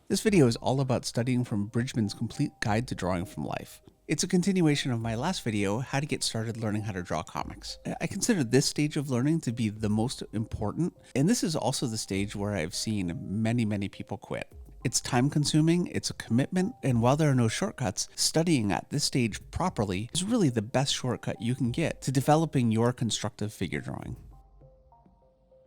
This video is all about studying from Bridgman's Complete Guide to Drawing from Life. It's a continuation of my last video, how to get started learning how to draw comics. I consider this stage of learning to be the most important, and this is also the stage where I've seen many people quit. It's time consuming, it's a commitment, and while there are no shortcuts, studying at this stage properly is really the best shortcut you can get to developing your constructive figure drawing.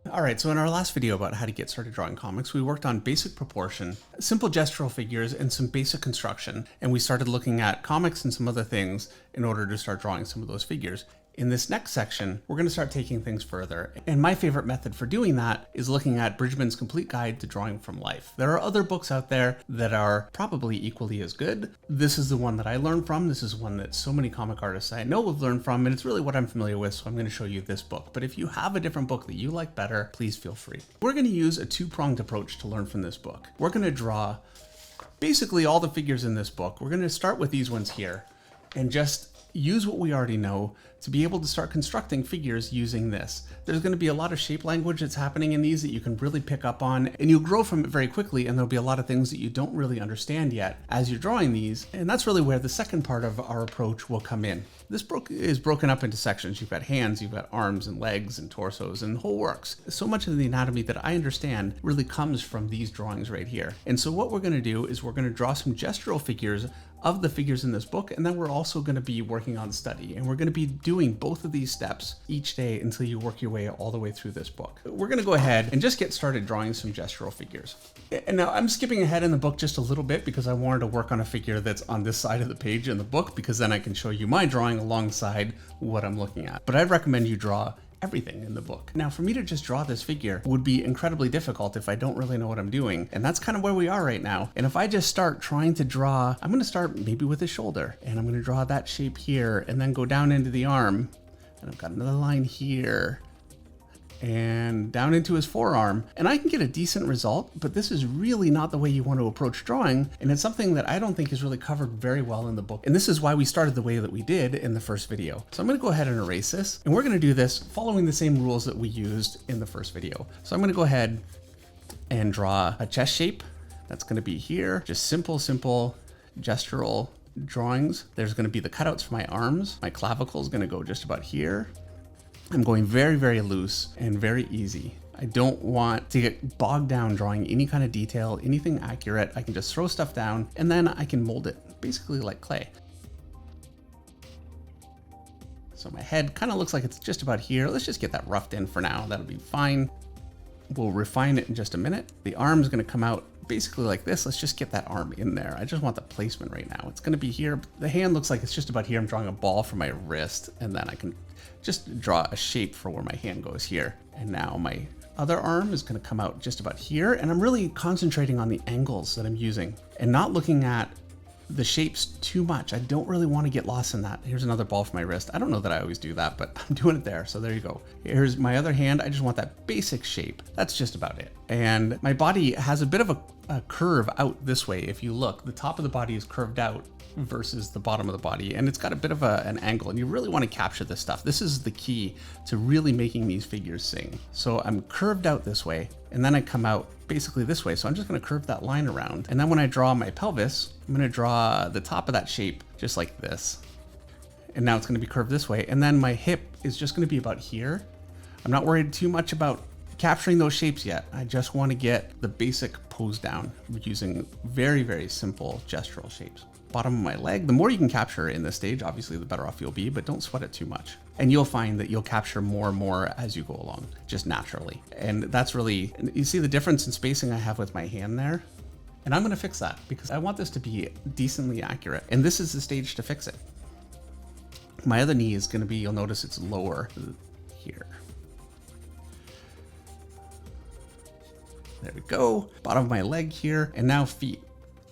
Alright, so in our last video about how to get started drawing comics, we worked on basic proportion, simple gestural figures, and some basic construction, and we started looking at comics and some other things in order to start drawing some of those figures. In this next section, we're going to start taking things further, and my favorite method for doing that is looking at Bridgman's Complete Guide to Drawing from Life. There are other books out there that are probably equally as good. This is the one that I learned from. This is one that so many comic artists I know have learned from, and it's really what I'm familiar with, so I'm going to show you this book. But if you have a different book that you like better, please feel free. We're going to use a two-pronged approach to learn from this book. We're going to draw basically all the figures in this book. We're going to start with these ones here, and just use what we already know to be able to start constructing figures using this. There's going to be a lot of shape language that's happening in these that you can really pick up on, and you'll grow from it very quickly, and there'll be a lot of things that you don't really understand yet as you're drawing these, and that's really where the second part of our approach will come in. This book is broken up into sections. You've got hands, you've got arms and legs and torsos and the whole works. So much of the anatomy that I understand really comes from these drawings right here. And so what we're going to do is we're going to draw some gestural figures of the figures in this book, and then we're also going to be working on study, and we're going to be doing both of these steps each day until you work your way all the way through this book. We're going to go ahead and just get started drawing some gestural figures. And now I'm skipping ahead in the book just a little bit because I wanted to work on a figure that's on this side of the page in the book, because then I can show you my drawing alongside what I'm looking at. But I'd recommend you draw everything in the book. Now, for me to just draw this figure would be incredibly difficult if I don't really know what I'm doing, and that's kind of where we are right now. And if I just start trying to draw, I'm going to start maybe with his shoulder, and I'm going to draw that shape here, and then go down into the arm, and I've got another line here, and down into his forearm, and I can get a decent result, but this is really not the way you want to approach drawing, and it's something that I don't think is really covered very well in the book, and this is why we started the way that we did in the first video. So I'm going to go ahead and erase this, and we're going to do this following the same rules that we used in the first video. So I'm going to go ahead and draw a chest shape. That's going to be here, just simple gestural drawings. There's going to be the cutouts for my arms. My clavicle is going to go just about here. I'm going very loose and very easy. I don't want to get bogged down drawing any kind of detail, anything accurate. I can just throw stuff down and then I can mold it, basically like clay. So my head kind of looks like it's just about here. Let's just get that roughed in for now. That'll be fine. We'll refine it in just a minute. The arm is going to come out basically like this. Let's just get that arm in there. I just want the placement right now. It's going to be here. The hand looks like it's just about here. I'm drawing a ball for my wrist, and then I can just draw a shape for where my hand goes here. And now my other arm is going to come out just about here, and I'm really concentrating on the angles that I'm using and not looking at the shapes too much. I don't really want to get lost in that. Here's another ball for my wrist. I don't know that I always do that, but I'm doing it there. So there you go. Here's my other hand. I just want that basic shape. That's just about it. And my body has a bit of a curve out this way. If you look, the top of the body is curved out versus the bottom of the body, and it's got a bit of an angle, and you really want to capture this stuff. This is the key to really making these figures sing. So I'm curved out this way, and then I come out basically this way. So I'm just going to curve that line around, and then when I draw my pelvis, I'm going to draw the top of that shape just like this, and now it's going to be curved this way, and then my hip is just going to be about here. I'm not worried too much about capturing those shapes yet. I just want to get the basic pose down using very simple gestural shapes. Bottom of my leg, the more you can capture in this stage, obviously the better off you'll be, but don't sweat it too much. And you'll find that you'll capture more and more as you go along, just naturally. And that's really, you see the difference in spacing I have with my hand there? And I'm gonna fix that because I want this to be decently accurate. And this is the stage to fix it. My other knee is gonna be, you'll notice it's lower here. There we go. Bottom of my leg here, and now feet.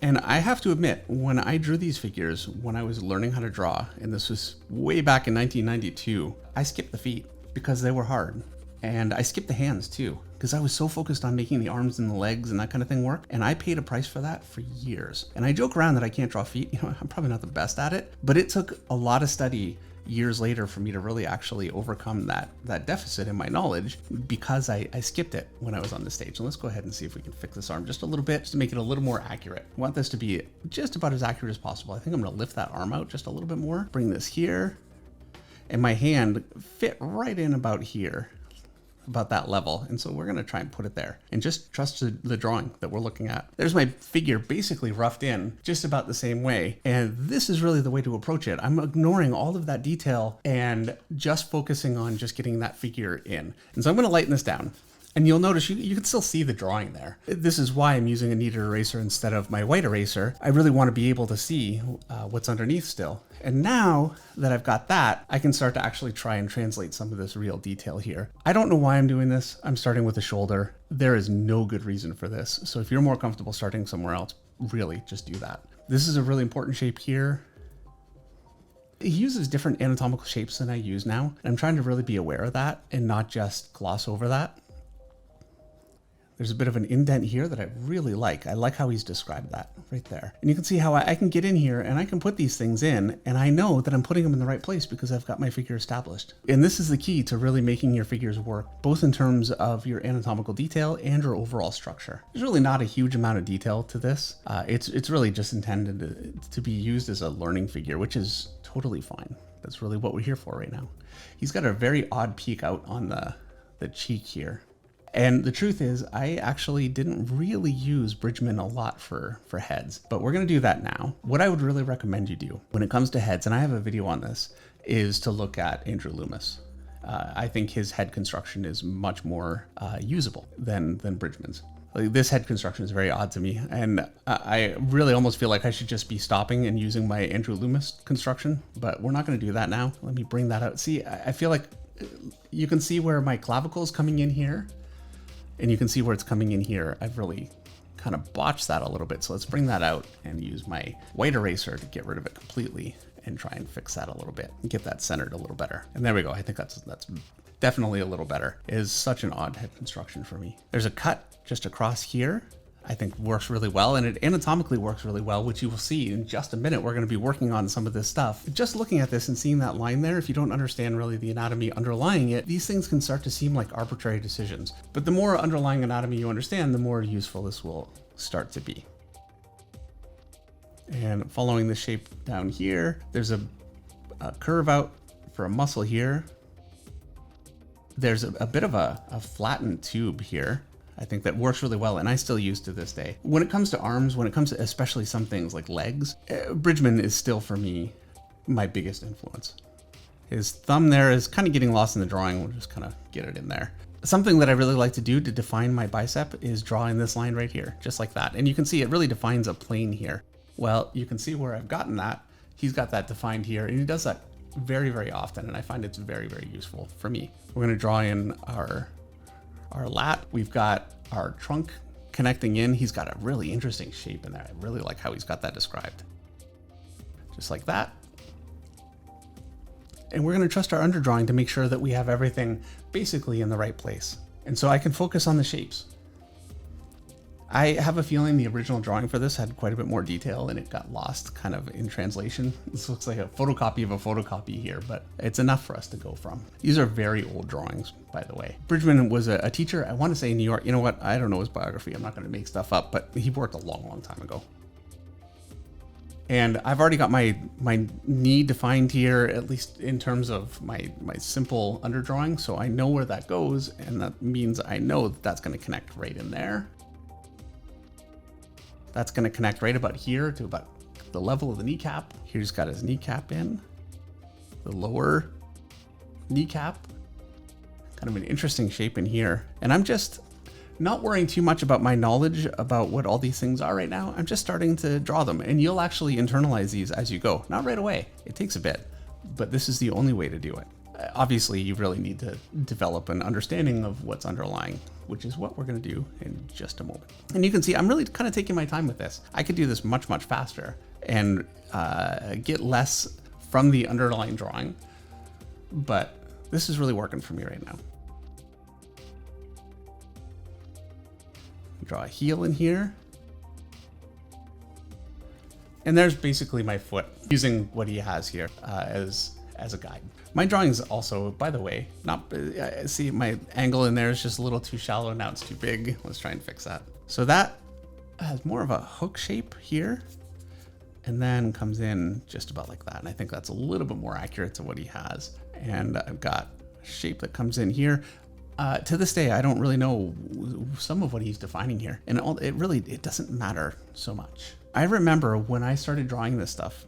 And I have to admit, when I drew these figures, when I was learning how to draw, and this was way back in 1992, I skipped the feet because they were hard. And I skipped the hands too, because I was so focused on making the arms and the legs and that kind of thing work. And I paid a price for that for years. And I joke around that I can't draw feet. You know, I'm probably not the best at it, but it took a lot of study years later for me to really actually overcome that deficit in my knowledge because I skipped it when I was on the stage. And let's go ahead and see if we can fix this arm just a little bit, just to make it a little more accurate. I want this to be just about as accurate as possible. I think I'm gonna lift that arm out just a little bit more, bring this here, and my hand fit right in about here, about that level. And so we're gonna try and put it there and just trust the drawing that we're looking at. There's my figure basically roughed in just about the same way. And this is really the way to approach it. I'm ignoring all of that detail and just focusing on just getting that figure in. And so I'm gonna lighten this down. And you'll notice you can still see the drawing there. This is why I'm using a kneaded eraser instead of my white eraser. I really want to be able to see what's underneath still. And now that I've got that, I can start to actually try and translate some of this real detail here. I don't know why I'm doing this. I'm starting with the shoulder. There is no good reason for this. So if you're more comfortable starting somewhere else, really just do that. This is a really important shape here. He uses different anatomical shapes than I use now. And I'm trying to really be aware of that and not just gloss over that. There's a bit of an indent here that I really like. I like how he's described that right there. And you can see how I can get in here and I can put these things in, and I know that I'm putting them in the right place because I've got my figure established. And this is the key to really making your figures work, both in terms of your anatomical detail and your overall structure. There's really not a huge amount of detail to this. It's really just intended to be used as a learning figure, which is totally fine. That's really what we're here for right now. He's got a very odd peak out on the cheek here. And the truth is, I actually didn't really use Bridgman a lot for heads, but we're gonna do that now. What I would really recommend you do when it comes to heads, and I have a video on this, is to look at Andrew Loomis. I think his head construction is much more usable than Bridgman's. Like, this head construction is very odd to me, and I really almost feel like I should just be stopping and using my Andrew Loomis construction, but we're not gonna do that now. Let me bring that out. See, I feel like you can see where my clavicle is coming in here. And you can see where it's coming in here. I've really kind of botched that a little bit. So let's bring that out and use my white eraser to get rid of it completely and try and fix that a little bit and get that centered a little better. And there we go. I think that's definitely a little better. It is such an odd head construction for me. There's a cut just across here. I think works really well, and it anatomically works really well, which you will see in just a minute. We're going to be working on some of this stuff. Just looking at this and seeing that line there, if you don't understand really the anatomy underlying it, these things can start to seem like arbitrary decisions. But the more underlying anatomy you understand, the more useful this will start to be. And following the shape down here, there's a curve out for a muscle here. There's a bit of a flattened tube here. I think that works really well, and I still use to this day. When it comes to arms, when it comes to especially some things like legs, Bridgman is still, for me, my biggest influence. His thumb there is kind of getting lost in the drawing. We'll just kind of get it in there. Something that I really like to do to define my bicep is draw in this line right here, just like that. And you can see it really defines a plane here. Well, you can see where I've gotten that. He's got that defined here, and he does that very, very often, and I find it's very, very useful for me. We're going to draw in our lat. We've got our trunk connecting in. He's got a really interesting shape in there. I really like how he's got that described. Just like that. And we're going to trust our underdrawing to make sure that we have everything basically in the right place. And so I can focus on the shapes. I have a feeling the original drawing for this had quite a bit more detail and it got lost kind of in translation. This looks like a photocopy of a photocopy here, but it's enough for us to go from. These are very old drawings, by the way. Bridgman was a teacher, I want to say in New York. You know what? I don't know his biography. I'm not going to make stuff up, but he worked a long, long time ago. And I've already got my knee defined here, at least in terms of my simple underdrawing. So I know where that goes, and that means I know that that's going to connect right in there. That's going to connect right about here to about the level of the kneecap. Here's got his kneecap in, the lower kneecap, kind of an interesting shape in here. And I'm just not worrying too much about my knowledge about what all these things are right now. I'm just starting to draw them, and you'll actually internalize these as you go. Not right away. It takes a bit, but this is the only way to do it. Obviously, you really need to develop an understanding of what's underlying, which is what we're going to do in just a moment. And you can see I'm really kind of taking my time with this. I could do this much, much faster and get less from the underlying drawing, but this is really working for me right now. Draw a heel in here. And there's basically my foot, using what he has here as as a guide. My drawings also, by the way, not see my angle in there is just a little too shallow. Now it's too big. Let's try and fix that. So that has more of a hook shape here, and then comes in just about like that. And I think that's a little bit more accurate to what he has. And I've got a shape that comes in here. To this day, I don't really know some of what he's defining here. And it doesn't matter so much. I remember when I started drawing this stuff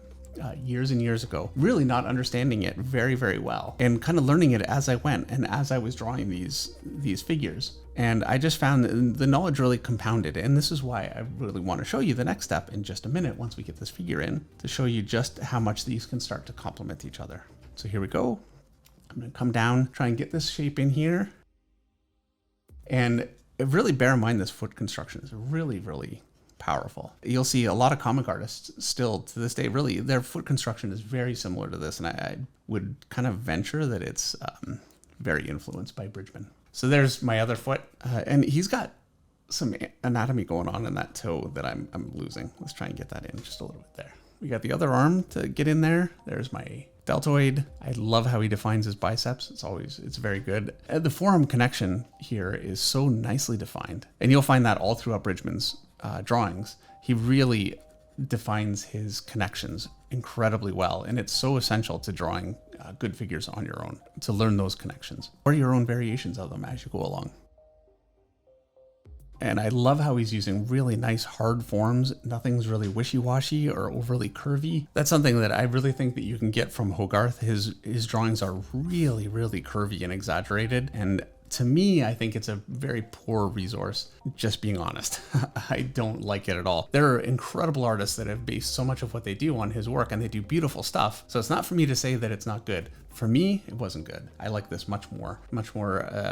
years and years ago, really not understanding it very, very well, and kind of learning it as I went and as I was drawing these figures. And I just found that the knowledge really compounded. And this is why I really want to show you the next step in just a minute, once we get this figure in, to show you just how much these can start to complement each other. So here we go. I'm going to come down, try and get this shape in here. And really bear in mind, this foot construction is really, really powerful. You'll see a lot of comic artists still to this day, really, their foot construction is very similar to this. And I would kind of venture that it's very influenced by Bridgman. So there's my other foot. And he's got some anatomy going on in that toe that I'm losing. Let's try and get that in just a little bit there. We got the other arm to get in there. There's my deltoid. I love how he defines his biceps. It's very good. The forearm connection here is so nicely defined. And you'll find that all throughout Bridgman's drawings. He really defines his connections incredibly well. And it's so essential to drawing good figures on your own, to learn those connections or your own variations of them as you go along. And I love how he's using really nice hard forms. Nothing's really wishy-washy or overly curvy. That's something that I really think that you can get from Hogarth. His drawings are really, really curvy and exaggerated. And to me, I think it's a very poor resource, just being honest. I don't like it at all. There are incredible artists that have based so much of what they do on his work, and they do beautiful stuff. So it's not for me to say that it's not good. For me, it wasn't good. I like this much more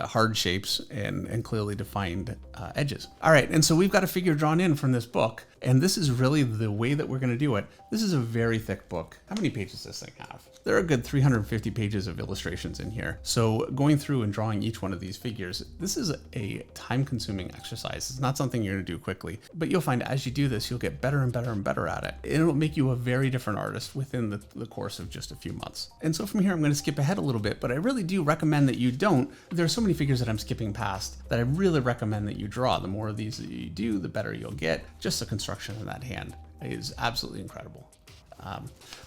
hard shapes and clearly defined edges. All right, and so we've got a figure drawn in from this book, and this is really the way that we're gonna do it. This is a very thick book. How many pages does this thing have? There are a good 350 pages of illustrations in here. So going through and drawing each one of these figures, this is a time-consuming exercise. It's not something you're gonna do quickly, but you'll find as you do this, you'll get better and better and better at it. It'll make you a very different artist within the course of just a few months. And so from here, I'm gonna skip ahead a little bit, but I really do recommend that you don't. There's so many figures that I'm skipping past that I really recommend that you draw. The more of these that you do, the better you'll get. Just the construction of that hand is absolutely incredible.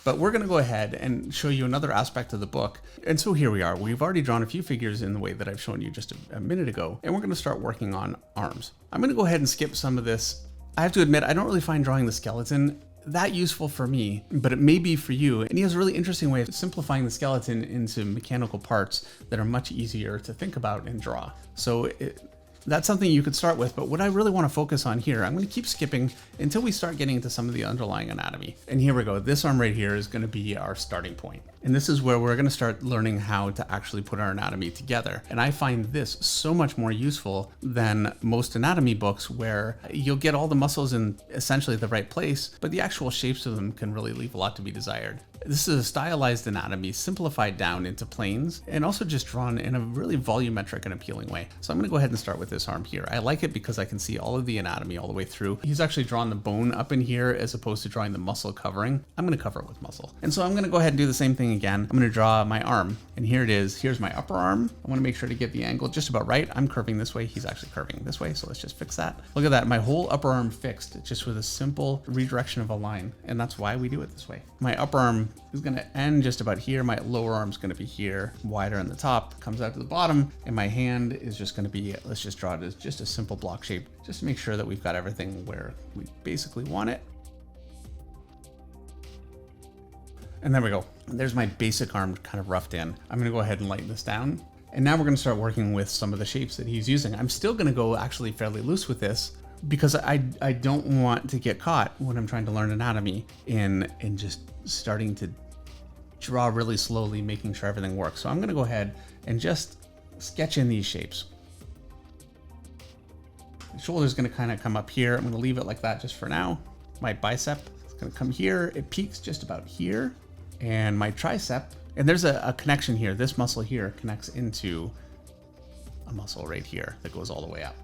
But we're going to go ahead and show you another aspect of the book. And so here we are. We've already drawn a few figures in the way that I've shown you just a minute ago, and we're going to start working on arms. I'm going to go ahead and skip some of this. I have to admit, I don't really find drawing the skeleton that useful for me, but it may be for you. And he has a really interesting way of simplifying the skeleton into mechanical parts that are much easier to think about and draw. So that's something you could start with, but what I really want to focus on here, I'm going to keep skipping until we start getting into some of the underlying anatomy. And here we go. This arm right here is going to be our starting point. And this is where we're going to start learning how to actually put our anatomy together. And I find this so much more useful than most anatomy books, where you'll get all the muscles in essentially the right place, but the actual shapes of them can really leave a lot to be desired. This is a stylized anatomy, simplified down into planes, and also just drawn in a really volumetric and appealing way. So I'm going to go ahead and start with this arm here. I like it because I can see all of the anatomy all the way through. He's actually drawn the bone up in here as opposed to drawing the muscle covering. I'm going to cover it with muscle. And so I'm going to go ahead and do the same thing again. I'm going to draw my arm, and here it is. Here's my upper arm. I want to make sure to get the angle just about right. I'm curving this way. He's actually curving this way. So let's just fix that. Look at that. My whole upper arm fixed just with a simple redirection of a line. And that's why we do it this way. My upper arm is going to end just about here. My lower arm is going to be here, wider on the top, comes out to the bottom, and my hand is just going to be, let's just draw it as just a simple block shape, just to make sure that we've got everything where we basically want it. And there we go. There's my basic arm kind of roughed in. I'm going to go ahead and lighten this down. And now we're going to start working with some of the shapes that he's using. I'm still going to go actually fairly loose with this, because I don't want to get caught when I'm trying to learn anatomy in just starting to draw really slowly, making sure everything works. So I'm going to go ahead and just sketch in these shapes. The shoulder's going to kind of come up here. I'm going to leave it like that just for now. My bicep is going to come here. It peaks just about here. And my tricep, and there's a connection here. This muscle here connects into a muscle right here that goes all the way up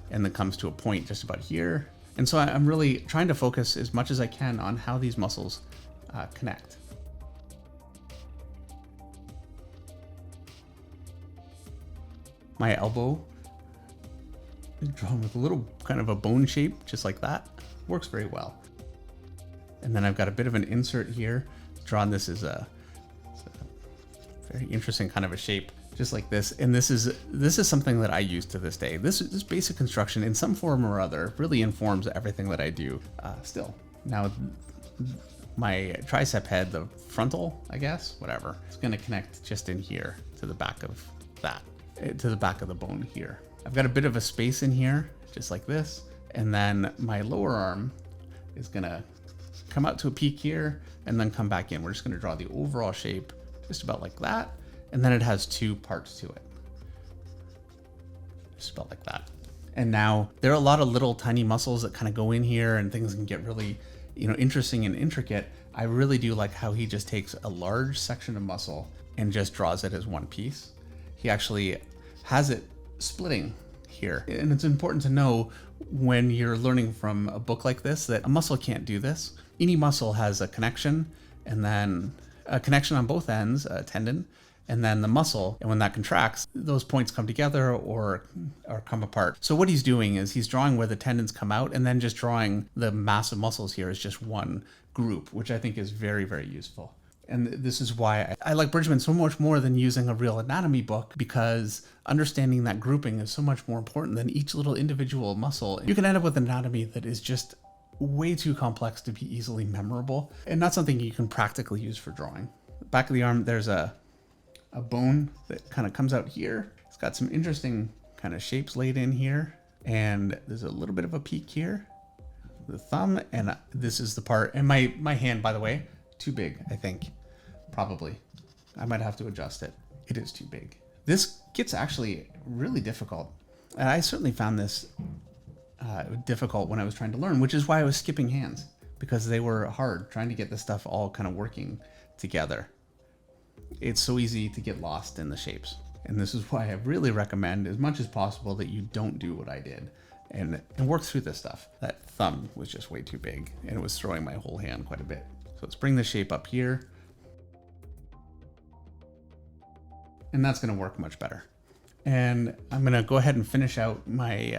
and then comes to a point just about here. And so I'm really trying to focus as much as I can on how these muscles connect. my elbow, drawn with a little kind of a bone shape, just like that. Works very well. And then I've got a bit of an insert here. Drawn this as a very interesting kind of a shape, just like this. And this is something that I use to this day. This basic construction in some form or other really informs everything that I do still. Now, my tricep head, the frontal, I guess, whatever, it's gonna connect just in here to the back of that, to the back of the bone here. I've got a bit of a space in here, just like this. And then my lower arm is gonna come out to a peak here and then come back in. We're just gonna draw the overall shape just about like that. And then it has two parts to it. Just about like that. And now there are a lot of little tiny muscles that kind of go in here and things can get really, interesting and intricate. I really do like how he just takes a large section of muscle and just draws it as one piece. He actually has it splitting here. And it's important to know when you're learning from a book like this that a muscle can't do this. Any muscle has a connection, and then a connection on both ends, a tendon, and then the muscle. And when that contracts, those points come together or come apart. So what he's doing is he's drawing where the tendons come out and then just drawing the massive muscles here as just one group, which I think is very, very useful. And this is why I like Bridgman so much more than using a real anatomy book, because understanding that grouping is so much more important than each little individual muscle. You can end up with anatomy that is just way too complex to be easily memorable and not something you can practically use for drawing. Back of the arm, there's a bone that kind of comes out here. It's got some interesting kind of shapes laid in here. And there's a little bit of a peak here. The thumb, and this is the part, and my hand, by the way, too big, I think. Probably. I might have to adjust it. It is too big. This gets actually really difficult. And I certainly found this difficult when I was trying to learn, which is why I was skipping hands, because they were hard, trying to get this stuff all kind of working together. It's so easy to get lost in the shapes. And this is why I really recommend as much as possible that you don't do what I did and work through this stuff. That thumb was just way too big and it was throwing my whole hand quite a bit. So let's bring the shape up here. And that's gonna work much better. And I'm gonna go ahead and finish out my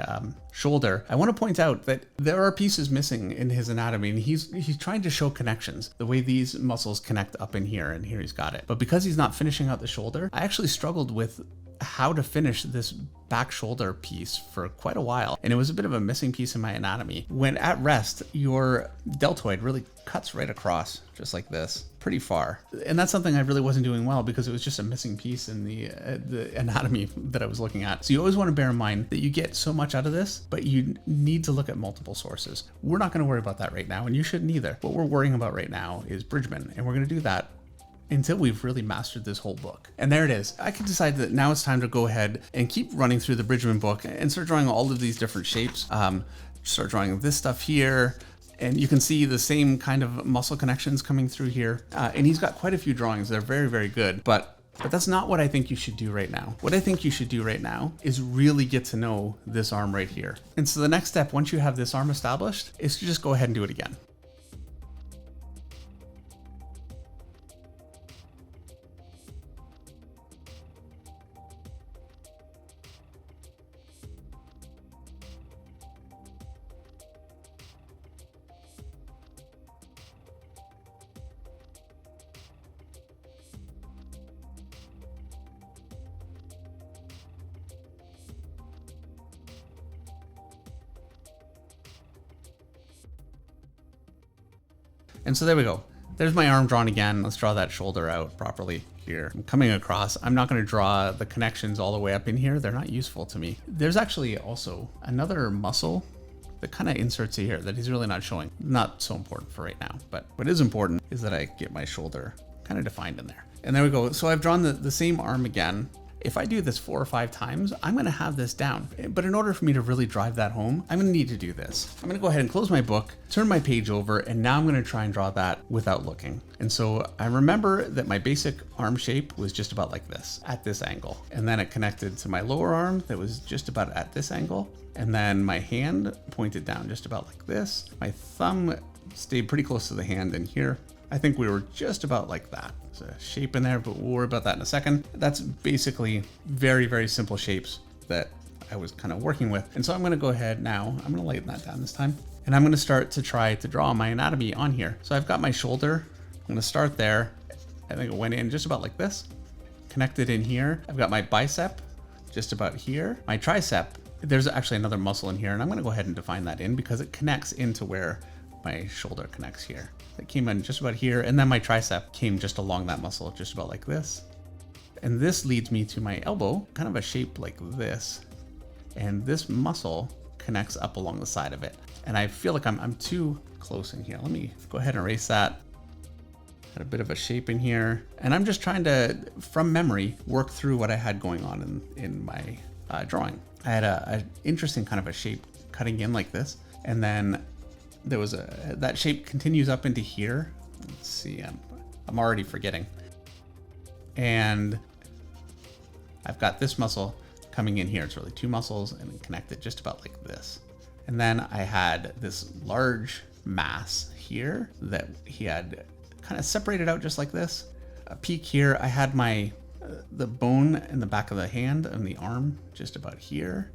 shoulder. I wanna point out that there are pieces missing in his anatomy, and he's trying to show connections, the way these muscles connect up in here, and here he's got it. But because he's not finishing out the shoulder, I actually struggled with how to finish this back shoulder piece for quite a while. And it was a bit of a missing piece in my anatomy. When at rest, your deltoid really cuts right across, just like this, pretty far. And that's something I really wasn't doing well because it was just a missing piece in the anatomy that I was looking at. So you always want to bear in mind that you get so much out of this, but you need to look at multiple sources. We're not going to worry about that right now, and you shouldn't either. What we're worrying about right now is Bridgman, and we're going to do that until we've really mastered this whole book. And there it is. I can decide that now it's time to go ahead and keep running through the Bridgman book and start drawing all of these different shapes. Start drawing this stuff here, and you can see the same kind of muscle connections coming through here. And he's got quite a few drawings. They're very, very good, but that's not what I think you should do right now. What I think you should do right now is really get to know this arm right here. And so the next step, once you have this arm established, is to just go ahead and do it again. And so there we go. There's my arm drawn again. Let's draw that shoulder out properly here. I'm coming across. I'm not going to draw the connections all the way up in here. They're not useful to me. There's actually also another muscle that kind of inserts here that he's really not showing. Not so important for right now, but what is important is that I get my shoulder kind of defined in there. And there we go. So I've drawn the same arm again. If I do this 4 or 5 times, I'm gonna have this down. But in order for me to really drive that home, I'm gonna need to do this. I'm gonna go ahead and close my book, turn my page over, and now I'm gonna try and draw that without looking. And so I remember that my basic arm shape was just about like this, at this angle. And then it connected to my lower arm that was just about at this angle. And then my hand pointed down just about like this. My thumb stayed pretty close to the hand in here. I think we were just about like that. There's a shape in there, but we'll worry about that in a second. That's basically very, very simple shapes that I was kind of working with. And so I'm going to go ahead now, I'm going to lighten that down this time. And I'm going to start to try to draw my anatomy on here. So I've got my shoulder. I'm going to start there. I think it went in just about like this. Connected in here. I've got my bicep just about here. My tricep, there's actually another muscle in here, and I'm going to go ahead and define that in because it connects into where my shoulder connects here. It came in just about here, and then my tricep came just along that muscle, just about like this. And this leads me to my elbow, kind of a shape like this. And this muscle connects up along the side of it. And I feel like I'm too close in here. Let me go ahead and erase that. Had a bit of a shape in here. And I'm just trying to, from memory, work through what I had going on in my drawing. I had an interesting kind of a shape cutting in like this. And then there was that shape continues up into here. Let's see, I'm already forgetting. And I've got this muscle coming in here. It's really two muscles and connected just about like this. And then I had this large mass here that he had kind of separated out just like this. A peak here. I had my the bone in the back of the hand and the arm just about here.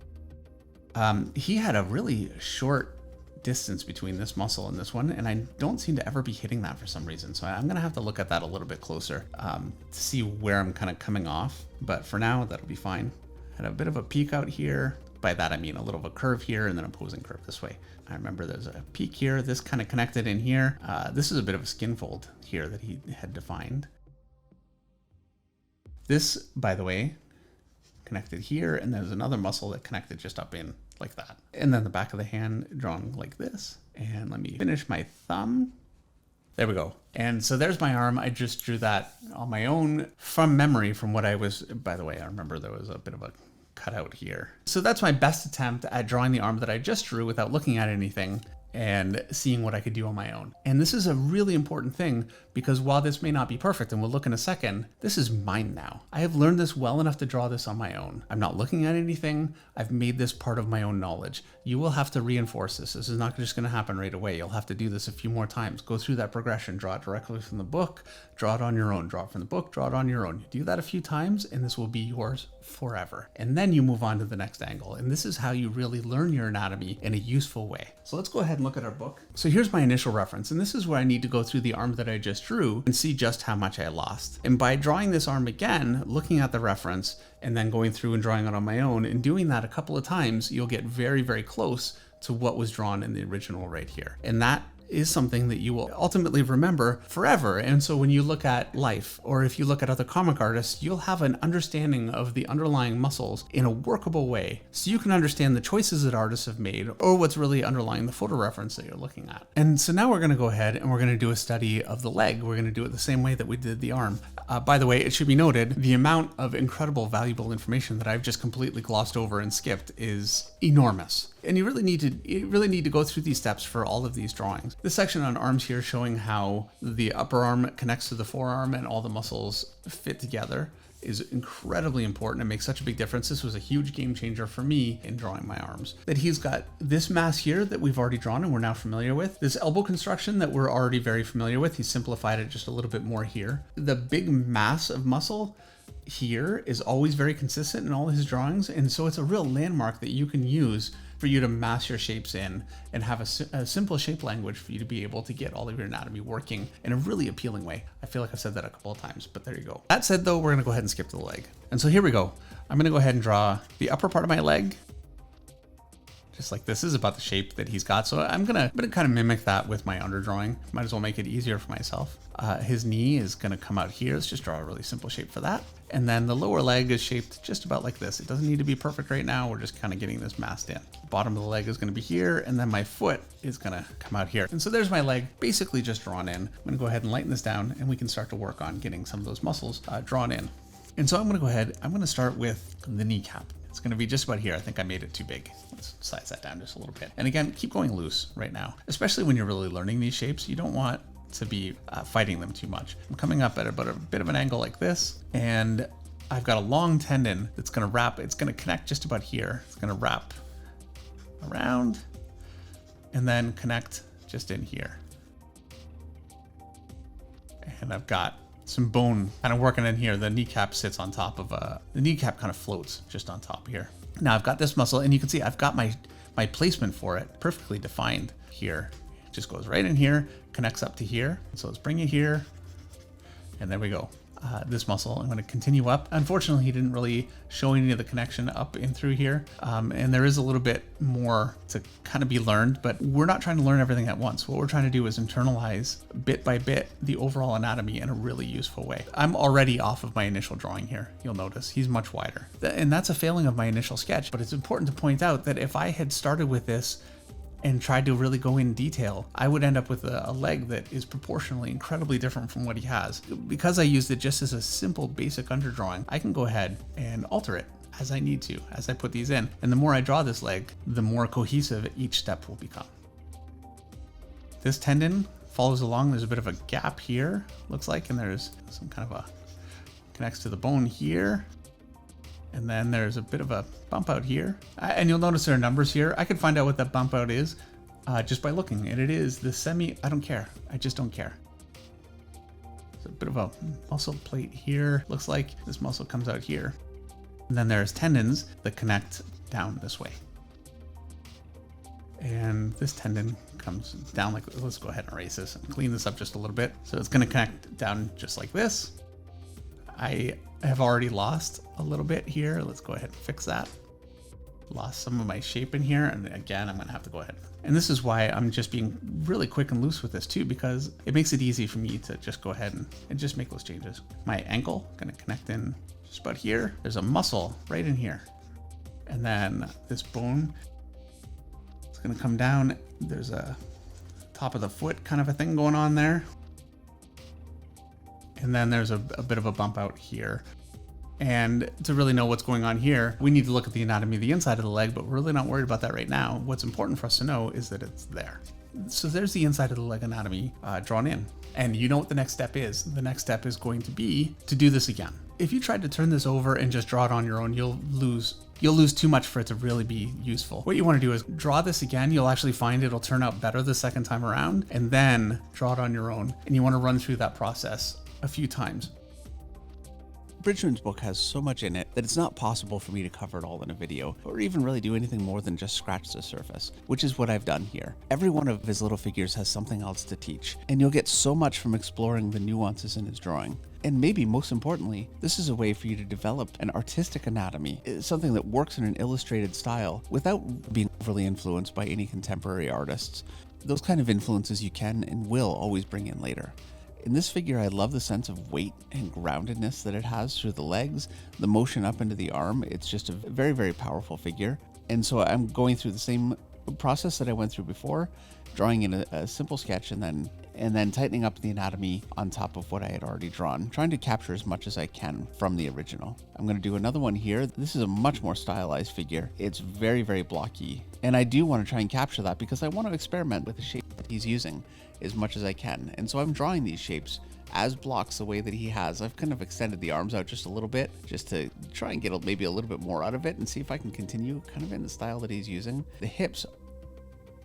He had a really short distance between this muscle and this one, and I don't seem to ever be hitting that for some reason. So I'm gonna have to look at that a little bit closer to see where I'm kind of coming off. But for now, that'll be fine. Had a bit of a peak out here. By that, I mean a little of a curve here and then an opposing curve this way. I remember there's a peak here, this kind of connected in here. This is a bit of a skin fold here that he had defined. This, by the way, connected here, and there's another muscle that connected just up in like that. And then the back of the hand drawn like this. And let me finish my thumb. There we go. And so there's my arm. I just drew that on my own from memory from what I was, by the way, I remember there was a bit of a cutout here. So that's my best attempt at drawing the arm that I just drew without looking at anything and seeing what I could do on my own. And this is a really important thing because while this may not be perfect, and we'll look in a second, this is mine now. I have learned this well enough to draw this on my own. I'm not looking at anything. I've made this part of my own knowledge. You will have to reinforce this. This is not just gonna happen right away. You'll have to do this a few more times. Go through that progression, draw it directly from the book, draw it on your own, draw it from the book, draw it on your own. You do that a few times and this will be yours forever. And then you move on to the next angle. And this is how you really learn your anatomy in a useful way. So let's go ahead and look at our book. So here's my initial reference, and this is where I need to go through the arm that I just drew and see just how much I lost. And by drawing this arm again, looking at the reference, and then going through and drawing it on my own, and doing that a couple of times, you'll get very, very close to what was drawn in the original right here. And that is something that you will ultimately remember forever. And so when you look at life, or if you look at other comic artists, you'll have an understanding of the underlying muscles in a workable way. So you can understand the choices that artists have made, or what's really underlying the photo reference that you're looking at. And so now we're gonna go ahead and we're gonna do a study of the leg. We're gonna do it the same way that we did the arm. By the way, it should be noted, the amount of incredible, valuable information that I've just completely glossed over and skipped is enormous. And you really need to go through these steps for all of these drawings. This section on arms here showing how the upper arm connects to the forearm and all the muscles fit together is incredibly important. It makes such a big difference. This was a huge game changer for me in drawing my arms. That he's got this mass here that we've already drawn and we're now familiar with. This elbow construction that we're already very familiar with. He simplified it just a little bit more here. The big mass of muscle here is always very consistent in all his drawings. And so it's a real landmark that you can use for you to mass your shapes in and have a simple shape language for you to be able to get all of your anatomy working in a really appealing way. I feel like I've said that a couple of times, but there you go. That said though, we're gonna go ahead and skip to the leg. And so here we go. I'm gonna go ahead and draw the upper part of my leg. Just like this is about the shape that he's got. So I'm gonna kind of mimic that with my underdrawing. Might as well make it easier for myself. His knee is gonna come out here. Let's just draw a really simple shape for that. And then the lower leg is shaped just about like this. It doesn't need to be perfect right now. We're just kind of getting this masked in. Bottom of the leg is gonna be here, and then my foot is gonna come out here. And so there's my leg basically just drawn in. I'm gonna go ahead and lighten this down and we can start to work on getting some of those muscles drawn in. And so I'm gonna start with the kneecap. It's gonna be just about here. I think I made it too big. Let's size that down just a little bit. And again, keep going loose right now, especially when you're really learning these shapes. You don't want to be fighting them too much. I'm coming up at about a bit of an angle like this, and I've got a long tendon that's gonna wrap, it's gonna connect just about here. It's gonna wrap around and then connect just in here. And I've got some bone kind of working in here. The kneecap sits on top of the kneecap kind of floats just on top here. Now I've got this muscle, and you can see I've got my placement for it perfectly defined here. It just goes right in here, connects up to here. So let's bring it here, and there we go. This muscle, I'm going to continue up. Unfortunately, he didn't really show any of the connection up in through here. And there is a little bit more to kind of be learned, but we're not trying to learn everything at once. What we're trying to do is internalize bit by bit the overall anatomy in a really useful way. I'm already off of my initial drawing here. You'll notice he's much wider. And that's a failing of my initial sketch, but it's important to point out that if I had started with this and tried to really go in detail, I would end up with a leg that is proportionally incredibly different from what he has. Because I used it just as a simple basic underdrawing, I can go ahead and alter it as I need to, as I put these in. And the more I draw this leg, the more cohesive each step will become. This tendon follows along. There's a bit of a gap here, looks like, and there's some kind of connects to the bone here. And then there's a bit of a bump out here. And you'll notice there are numbers here. I could find out what that bump out is just by looking. And it is the I don't care. I just don't care. It's a bit of a muscle plate here. Looks like this muscle comes out here. And then there's tendons that connect down this way. And this tendon comes down like, let's go ahead and erase this and clean this up just a little bit. So it's going to connect down just like this. I have already lost a little bit here. Let's go ahead and fix that. Lost some of my shape in here. And again, I'm going to have to go ahead. And this is why I'm just being really quick and loose with this too, because it makes it easy for me to just go ahead and just make those changes. My ankle, going to connect in just about here. There's a muscle right in here. And then this bone, it's going to come down. There's a top of the foot kind of a thing going on there. And then there's a bit of a bump out here. And to really know what's going on here, we need to look at the anatomy of the inside of the leg, but we're really not worried about that right now. What's important for us to know is that it's there. So there's the inside of the leg anatomy drawn in. And you know what the next step is. The next step is going to be to do this again. If you tried to turn this over and just draw it on your own, you'll lose too much for it to really be useful. What you want to do is draw this again. You'll actually find it'll turn out better the second time around, and then draw it on your own. And you want to run through that process a few times. Bridgman's book has so much in it that it's not possible for me to cover it all in a video, or even really do anything more than just scratch the surface, which is what I've done here. Every one of his little figures has something else to teach, and you'll get so much from exploring the nuances in his drawing. And maybe most importantly, this is a way for you to develop an artistic anatomy, something that works in an illustrated style without being overly influenced by any contemporary artists. Those kind of influences you can and will always bring in later. In this figure, I love the sense of weight and groundedness that it has through the legs, the motion up into the arm. It's just a very, very powerful figure. And so I'm going through the same process that I went through before, drawing in a simple sketch and then tightening up the anatomy on top of what I had already drawn, trying to capture as much as I can from the original. I'm going to do another one here. This is a much more stylized figure. It's very, very blocky. And I do want to try and capture that because I want to experiment with the shape that he's using as much as I can. And so I'm drawing these shapes as blocks the way that he has. I've kind of extended the arms out just a little bit just to try and get maybe a little bit more out of it and see if I can continue kind of in the style that he's using. The hips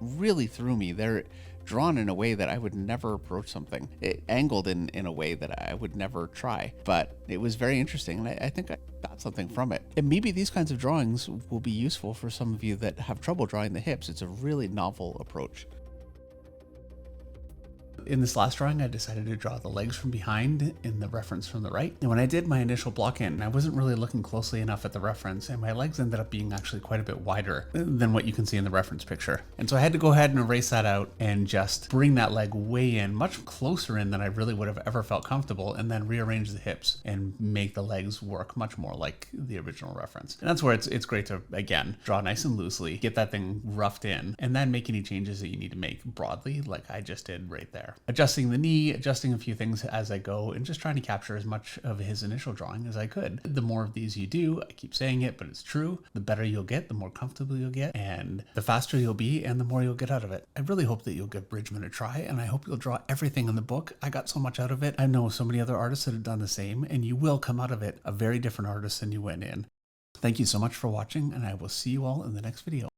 really threw me. They're drawn in a way that I would never approach something. It angled in a way that I would never try, but it was very interesting, and I think I got something from it. And maybe these kinds of drawings will be useful for some of you that have trouble drawing the hips. It's a really novel approach. In this last drawing, I decided to draw the legs from behind and the reference from the right. And when I did my initial block in, I wasn't really looking closely enough at the reference, and my legs ended up being actually quite a bit wider than what you can see in the reference picture. And so I had to go ahead and erase that out and just bring that leg way in, much closer in than I really would have ever felt comfortable, and then rearrange the hips and make the legs work much more like the original reference. And that's where it's great to, again, draw nice and loosely, get that thing roughed in, and then make any changes that you need to make broadly, like I just did right there. Adjusting the knee, adjusting a few things as I go, and just trying to capture as much of his initial drawing as I could. The more of these you do, I keep saying it, but it's true, the better you'll get, the more comfortable you'll get, and the faster you'll be, and the more you'll get out of it. I really hope that you'll give Bridgman a try, and I hope you'll draw everything in the book. I got so much out of it. I know so many other artists that have done the same, and you will come out of it a very different artist than you went in. Thank you so much for watching, and I will see you all in the next video.